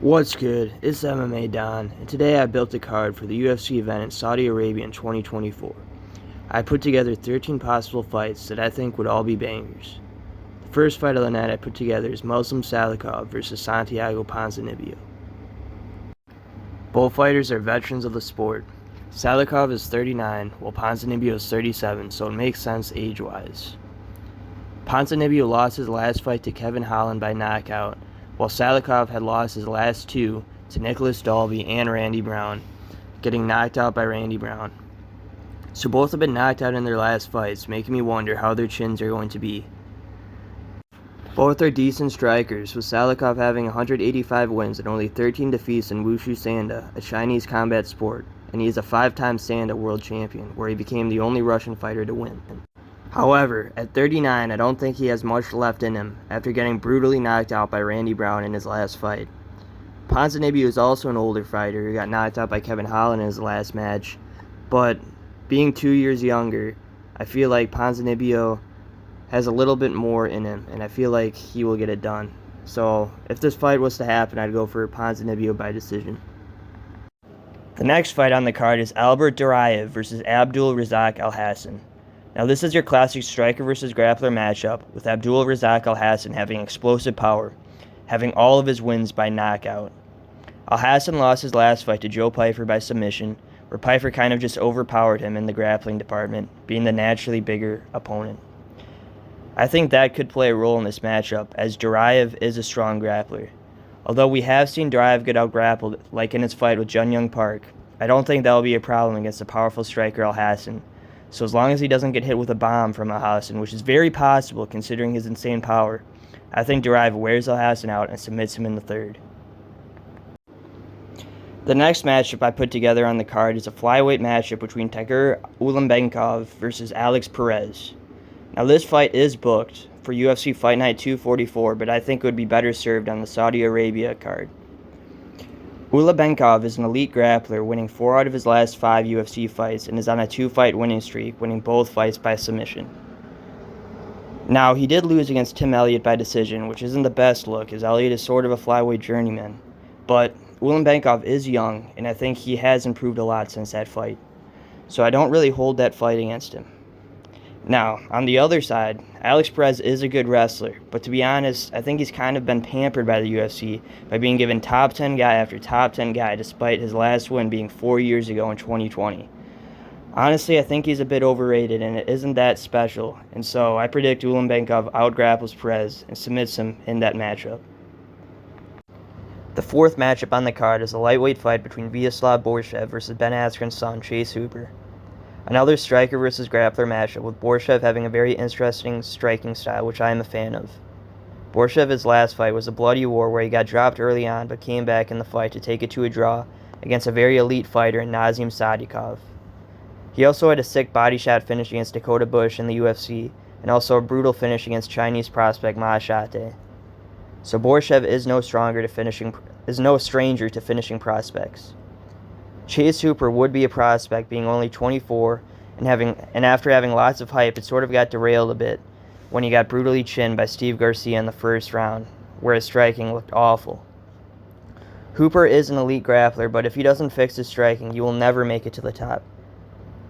What's good? It's MMA Don, and today I built a card for the UFC event in Saudi Arabia in 2024. I put together 13 possible fights that I think would all be bangers. The first fight of the night I put together is Muslim Salikov versus Santiago Ponzinibbio. Both fighters are veterans of the sport. Salikov is 39, while Ponzinibbio is 37, so it makes sense age-wise. Ponzinibbio lost his last fight to Kevin Holland by knockout, while Salikov had lost his last two to Nicholas Dalby and Randy Brown, getting knocked out by Randy Brown. So both have been knocked out in their last fights, making me wonder how their chins are going to be. Both are decent strikers, with Salikov having 185 wins and only 13 defeats in Wushu Sanda, a Chinese combat sport, and he is a 5-time Sanda world champion, where he became the only Russian fighter to win. However, at 39, I don't think he has much left in him after getting brutally knocked out by Randy Brown in his last fight. Ponzinibbio is also an older fighter who got knocked out by Kevin Holland in his last match, but being 2 years younger, I feel like Ponzinibbio has a little bit more in him, and I feel like he will get it done. So, if this fight was to happen, I'd go for Ponzinibbio by decision. The next fight on the card is Albert Duraev versus Abdul Razak Alhassan. Now this is your classic striker versus grappler matchup, with Abdul Razak Alhassan having explosive power, having all of his wins by knockout. Alhassan lost his last fight to Joe Pyfer by submission, where Pyfer kind of just overpowered him in the grappling department, being the naturally bigger opponent. I think that could play a role in this matchup, as Duraev is a strong grappler. Although we have seen Duraev get out-grappled, like in his fight with Jun Young Park, I don't think that will be a problem against the powerful striker Alhassan. So as long as he doesn't get hit with a bomb from Alhassan, which is very possible considering his insane power, I think Duraev wears Alhassan out and submits him in the third. The next matchup I put together on the card is a flyweight matchup between Tagur Ulanbekov versus Alex Perez. Now this fight is booked for UFC Fight Night 244, but I think it would be better served on the Saudi Arabia card. Ulanbekov is an elite grappler, winning 4 out of his last 5 UFC fights, and is on a 2-fight winning streak, winning both fights by submission. Now, he did lose against Tim Elliott by decision, which isn't the best look, as Elliott is sort of a flyweight journeyman. But Ulanbekov is young, and I think he has improved a lot since that fight. So I don't really hold that fight against him. Now, on the other side, Alex Perez is a good wrestler, but to be honest, I think he's kind of been pampered by the UFC by being given top 10 guy after top 10 guy despite his last win being 4 years ago in 2020. Honestly, I think he's a bit overrated and it isn't that special, and so I predict Ulanbekov out-grapples Perez and submits him in that matchup. The fourth matchup on the card is a lightweight fight between Vyacheslav Borshev versus Ben Askren's son, Chase Hooper. Another striker versus grappler matchup, with Borshev having a very interesting striking style, which I am a fan of. Borshev's last fight was a bloody war where he got dropped early on but came back in the fight to take it to a draw against a very elite fighter in Nazim Sadikov. He also had a sick body shot finish against Dakota Bush in the UFC, and also a brutal finish against Chinese prospect Ma Shate. So Borshev is no stranger to finishing prospects. Chase Hooper would be a prospect, being only 24, and after having lots of hype, it sort of got derailed a bit when he got brutally chinned by Steve Garcia in the first round, where his striking looked awful. Hooper is an elite grappler, but if he doesn't fix his striking, he will never make it to the top.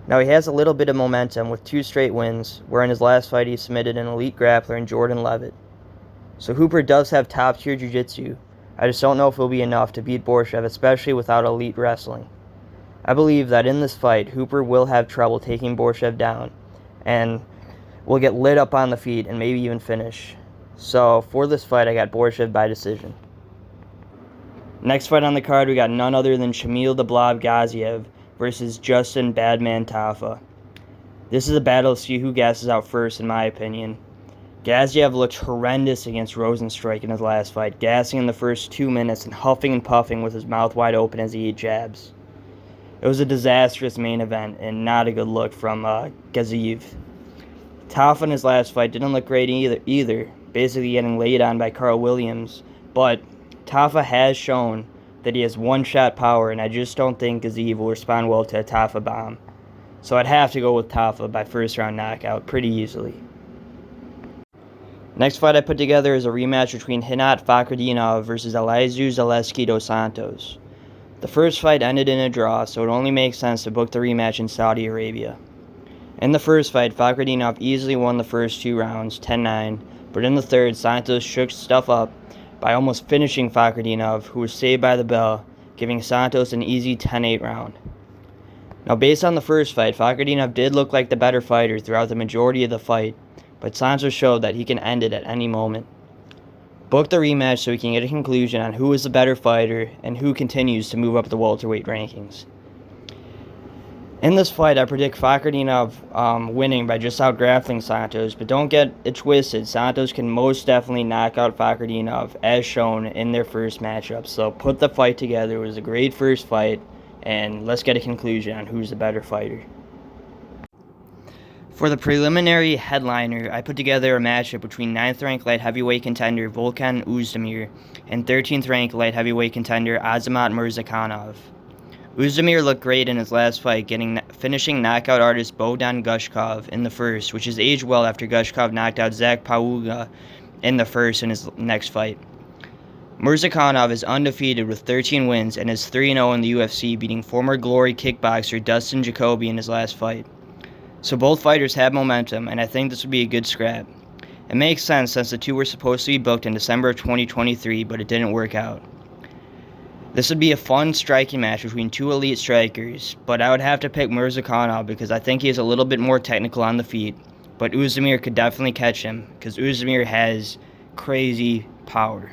Now he has a little bit of momentum with 2 straight wins, where in his last fight he submitted an elite grappler in Jordan Levitt. So Hooper does have top-tier jiu-jitsu. I just don't know if it will be enough to beat Borshev, especially without elite wrestling. I believe that in this fight, Hooper will have trouble taking Borshev down and will get lit up on the feet and maybe even finish. So for this fight, I got Borshev by decision. Next fight on the card, we got none other than Shamil the Blob Gaziev versus Justin Badman Tafa. This is a battle to see who gasses out first, in my opinion. Gaziev looked horrendous against Rosenstrike in his last fight, gassing in the first 2 minutes and huffing and puffing with his mouth wide open as he ate jabs. It was a disastrous main event and not a good look from Gaziev. Tafa in his last fight didn't look great either, basically getting laid on by Carl Williams, but Tafa has shown that he has one-shot power, and I just don't think Gaziev will respond well to a Tafa bomb. So I'd have to go with Tafa by first-round knockout pretty easily. Next fight I put together is a rematch between Hinat Fakhretdinov versus Elizeu Zaleski dos Santos. The first fight ended in a draw, so it only makes sense to book the rematch in Saudi Arabia. In the first fight, Fakhretdinov easily won the first 2 rounds, 10-9, but in the third, Santos shook stuff up by almost finishing Fakhretdinov, who was saved by the bell, giving Santos an easy 10-8 round. Now, based on the first fight, Fakhretdinov did look like the better fighter throughout the majority of the fight, but Santos showed that he can end it at any moment. Book the rematch so we can get a conclusion on who is the better fighter and who continues to move up the welterweight rankings. In this fight, I predict Fakhretdinov winning by just out-grappling Santos, but don't get it twisted. Santos can most definitely knock out Fakhretdinov, as shown in their first matchup. So put the fight together. It was a great first fight, and let's get a conclusion on who's the better fighter. For the preliminary headliner, I put together a matchup between 9th-ranked light heavyweight contender Volkan Oezdemir and 13th-ranked light heavyweight contender Azamat Murzakanov. Oezdemir looked great in his last fight, finishing knockout artist Bogdan Gushkov in the first, which has aged well after Gushkov knocked out Zach Pauga in the first in his next fight. Murzakanov is undefeated with 13 wins and is 3-0 in the UFC, beating former Glory kickboxer Dustin Jacoby in his last fight. So both fighters have momentum, and I think this would be a good scrap. It makes sense since the two were supposed to be booked in December of 2023, but it didn't work out. This would be a fun striking match between two elite strikers, but I would have to pick Murzakanov because I think he is a little bit more technical on the feet, but Oezdemir could definitely catch him because Oezdemir has crazy power.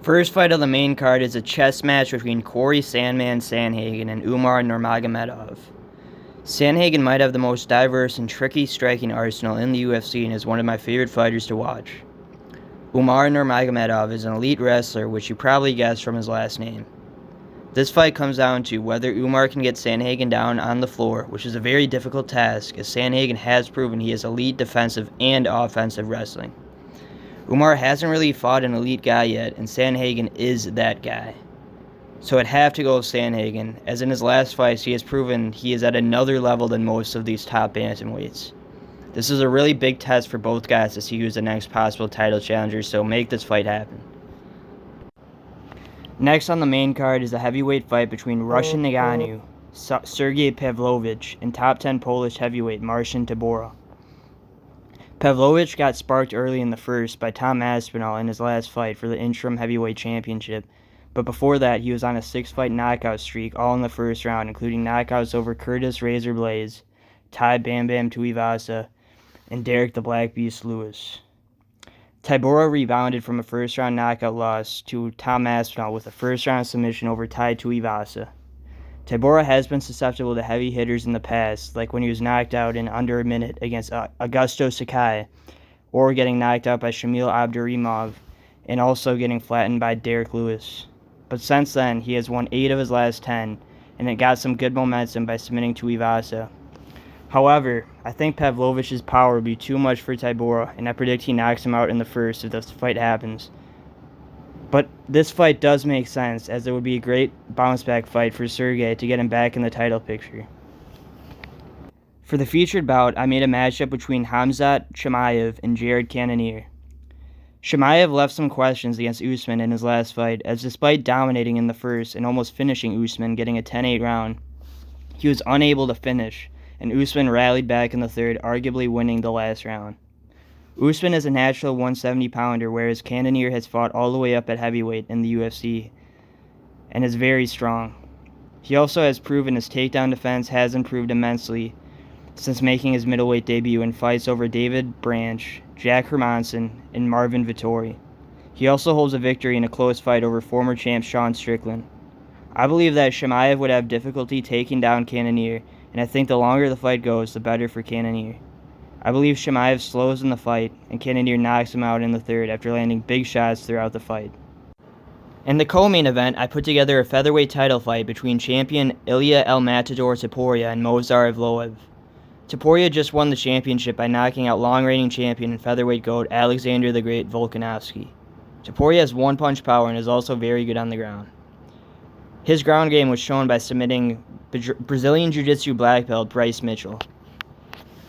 First fight of the main card is a chess match between Corey Sandman Sandhagen and Umar Nurmagomedov. Sandhagen might have the most diverse and tricky striking arsenal in the UFC and is one of my favorite fighters to watch. Umar Nurmagomedov is an elite wrestler, which you probably guessed from his last name. This fight comes down to whether Umar can get Sandhagen down on the floor, which is a very difficult task, as Sandhagen has proven he is elite defensive and offensive wrestling. Umar hasn't really fought an elite guy yet, and Sandhagen is that guy. So I'd have to go with Sandhagen, as in his last fights he has proven he is at another level than most of these top bantamweights. This is a really big test for both guys to see who's the next possible title challenger, so make this fight happen. Next on the main card is a heavyweight fight between Russian Ngannou, Sergey Pavlovich, and top 10 Polish heavyweight Marcin Tybura. Pavlovich got sparked early in the first by Tom Aspinall in his last fight for the interim heavyweight championship, but before that he was on a 6-fight knockout streak all in the first round, including knockouts over Curtis Razor Blaze, Ty Bam Bam Tuivasa, and Derek the Black Beast Lewis. Tybura rebounded from a first-round knockout loss to Tom Aspinall with a first-round submission over Tai Tuivasa. Tybura has been susceptible to heavy hitters in the past, like when he was knocked out in under a minute against Augusto Sakai, or getting knocked out by Shamil Abduraimov, and also getting flattened by Derek Lewis. But since then, he has won 8 of his last 10, and it got some good momentum by submitting Tuivasa. However, I think Pavlovich's power would be too much for Tybura, and I predict he knocks him out in the first if this fight happens. But this fight does make sense, as it would be a great bounce-back fight for Sergey to get him back in the title picture. For the featured bout, I made a matchup between Khamzat Chimaev and Jared Cannonier. Chimaev left some questions against Usman in his last fight, as despite dominating in the first and almost finishing Usman, getting a 10-8 round, he was unable to finish, and Usman rallied back in the third, arguably winning the last round. Usman is a natural 170-pounder, whereas Cannonier has fought all the way up at heavyweight in the UFC and is very strong. He also has proven his takedown defense has improved immensely since making his middleweight debut in fights over David Branch, Jack Hermanson, and Marvin Vettori. He also holds a victory in a close fight over former champ Sean Strickland. I believe that Chimaev would have difficulty taking down Cannonier, and I think the longer the fight goes, the better for Cannonier. I believe Chimaev slows in the fight, and Cannonier knocks him out in the third after landing big shots throughout the fight. In the co-main event, I put together a featherweight title fight between champion Ilya El Matador Topuria and Movsar Evloev. Topuria just won the championship by knocking out long-reigning champion and featherweight GOAT Alexander the Great Volkanovski. Topuria has one-punch power and is also very good on the ground. His ground game was shown by submitting Brazilian Jiu-Jitsu black belt Bryce Mitchell.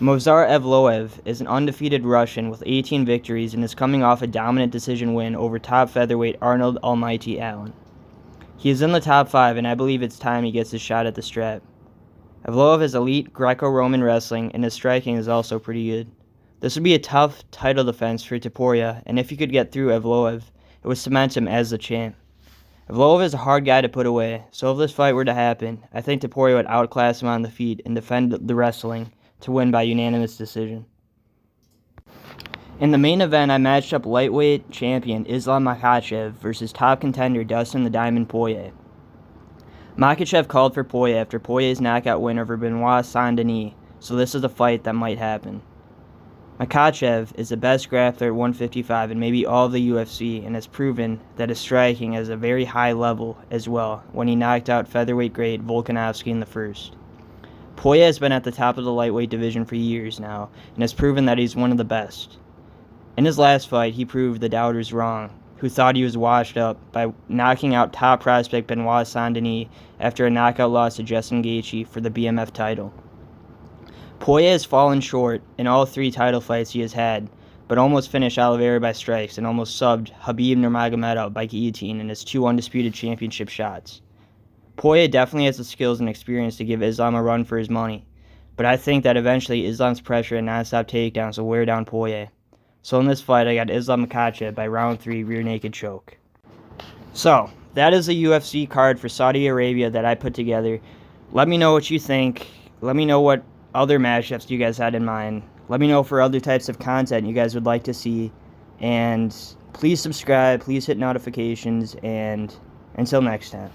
Movsar Evloev is an undefeated Russian with 18 victories and is coming off a dominant decision win over top featherweight Arnold Almighty Allen. He is in the top 5, and I believe it's time he gets his shot at the strap. Evloev has elite Greco-Roman wrestling, and his striking is also pretty good. This would be a tough title defense for Topuria, and if he could get through Evloev, it would cement him as the champ. Evloev is a hard guy to put away, so if this fight were to happen, I think Topuria would outclass him on the feet and defend the wrestling to win by unanimous decision. In the main event, I matched up lightweight champion Islam Makhachev versus top contender Dustin the Diamond Poirier. Makhachev called for Poirier after Poirier's knockout win over Benoit Saint-Denis, so this is a fight that might happen. Makhachev is the best grappler at 155 in maybe all of the UFC and has proven that his striking is a very high level as well when he knocked out featherweight great Volkanovski in the first. Poirier has been at the top of the lightweight division for years now and has proven that he's one of the best. In his last fight, he proved the doubters wrong, who thought he was washed up by knocking out top prospect Benoit Saint-Denis after a knockout loss to Justin Gaethje for the BMF title. Poirier has fallen short in all 3 title fights he has had, but almost finished Oliveira by strikes and almost subbed Khabib Nurmagomedov by guillotine in his 2 undisputed championship shots. Poirier definitely has the skills and experience to give Islam a run for his money, but I think that eventually Islam's pressure and non-stop takedowns will wear down Poirier. So in this fight, I got Islam Makhachev by round 3 rear naked choke. So, that is the UFC card for Saudi Arabia that I put together. Let me know what you think. Let me know what other matchups you guys had in mind. Let me know for other types of content you guys would like to see. And please subscribe, please hit notifications, and until next time.